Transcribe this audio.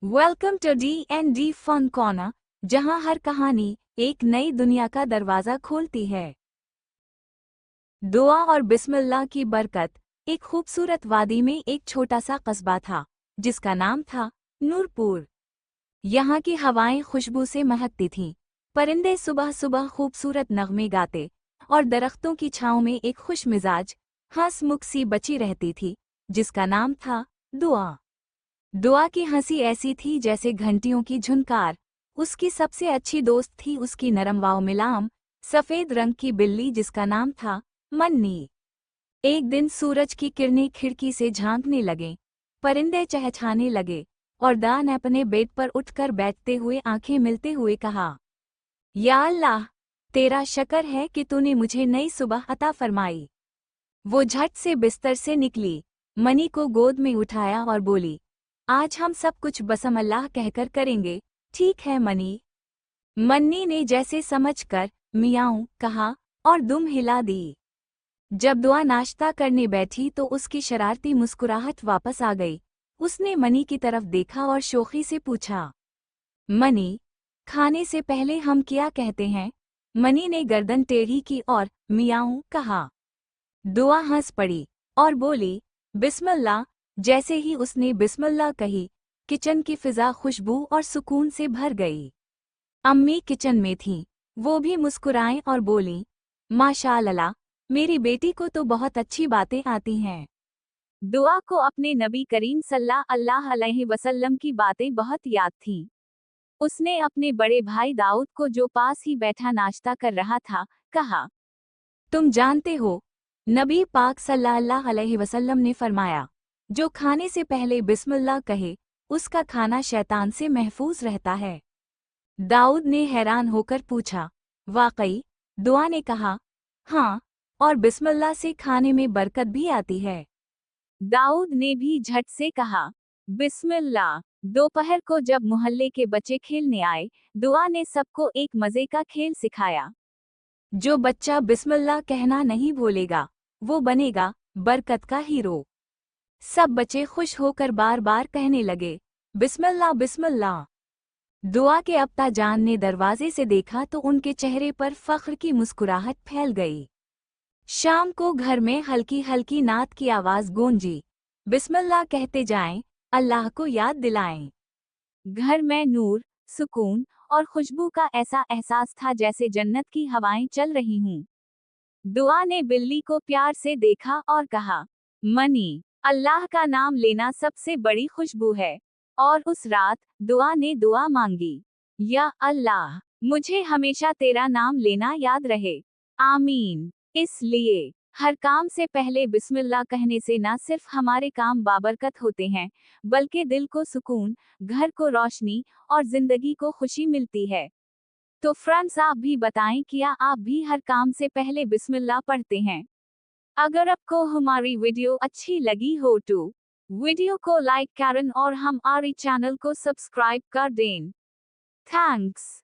Welcome to D&D fun corner, जहां हर कहानी एक नई दुनिया का दरवाजा खोलती है। दुआ और बिस्मिल्लाह की बरकत। एक खूबसूरत वादी में एक छोटा सा कस्बा था जिसका नाम था नूरपुर। यहाँ की हवाएं खुशबू से महकती थीं। परिंदे सुबह सुबह खूबसूरत नगमे गाते और दरख्तों की छांव में एक खुश मिजाज हंसमुख सी बची रहती थी जिसका नाम था दुआ। दुआ की हंसी ऐसी थी जैसे घंटियों की झुनकार। उसकी सबसे अच्छी दोस्त थी उसकी नरम वाओ सफेद रंग की बिल्ली जिसका नाम था मन्नी। एक दिन सूरज की किरणें खिड़की से झांकने लगे, परिंदे चहचहाने लगे और दुआ ने अपने बेड पर उठकर बैठते हुए आंखें मिलते हुए कहा, या अल्लाह, तेरा शक्र है कि तूने मुझे नई सुबह अता फरमाई। वो झट से बिस्तर से निकली, मनी को गोद में उठाया और बोली, आज हम सब कुछ बसम अल्लाह कहकर करेंगे, ठीक है मनी। मन्नी ने जैसे समझकर मियाऊं कहा और दुम हिला दी। जब दुआ नाश्ता करने बैठी तो उसकी शरारती मुस्कुराहट वापस आ गई। उसने मनी की तरफ देखा और शोखी से पूछा, मनी, खाने से पहले हम क्या कहते हैं? मनी ने गर्दन टेढ़ी की और मियाऊं कहा। दुआ हंस पड़ी और बोली, बिस्मिल्लाह। जैसे ही उसने बिस्मिल्लाह कही, किचन की फिजा खुशबू और सुकून से भर गई। अम्मी किचन में थीं, वो भी मुस्कुराएं और बोलीं, माशाअल्लाह, मेरी बेटी को तो बहुत अच्छी बातें आती हैं। दुआ को अपने नबी करीम सल्लल्लाहु अलैहि वसल्लम की बातें बहुत याद थीं। उसने अपने बड़े भाई दाऊद को, जो पास ही बैठा नाश्ता कर रहा था, कहा, तुम जानते हो, नबी पाक सल्लल्लाहु अलैहि वसल्लम ने फरमाया, जो खाने से पहले बिस्मिल्लाह कहे, उसका खाना शैतान से महफूज रहता है। दाऊद ने हैरान होकर पूछा, वाकई? दुआ ने कहा, हाँ, और बिस्मिल्लाह से खाने में बरकत भी आती है। दाऊद ने भी झट से कहा, बिस्मिल्लाह। दोपहर को जब मोहल्ले के बच्चे खेलने आए, दुआ ने सबको एक मजे का खेल सिखाया। जो बच्चा बिस्मिल्लाह कहना नहीं भूलेगा, वो बनेगा बरकत का हीरो। सब बच्चे खुश होकर बार बार कहने लगे, बिस्मिल्लाह बिस्मिल्लाह। दुआ के अब्ता जान ने दरवाजे से देखा तो उनके चेहरे पर फख्र की मुस्कुराहट फैल गई। शाम को घर में हल्की हल्की नात की आवाज गूंजी, बिस्मिल्लाह कहते जाएं, अल्लाह को याद दिलाएं। घर में नूर, सुकून और खुशबू का ऐसा एहसास था जैसे जन्नत की हवाएं चल रही हूं। दुआ ने बिल्ली को प्यार से देखा और कहा, मनी, अल्लाह का नाम लेना सबसे बड़ी खुशबू है। और उस रात दुआ ने दुआ मांगी, या अल्लाह, मुझे हमेशा तेरा नाम लेना याद रहे, आमीन। इसलिए हर काम से पहले बिस्मिल्लाह कहने से न सिर्फ हमारे काम बाबरकत होते हैं, बल्कि दिल को सुकून, घर को रोशनी और जिंदगी को खुशी मिलती है। तो फ्रेंड्स, आप भी बताएं, क्या आप भी हर काम से पहले बिस्मिल्लाह पढ़ते हैं? अगर आपको हमारी वीडियो अच्छी लगी हो तो वीडियो को लाइक करें और हमारे चैनल को सब्सक्राइब कर दें। थैंक्स।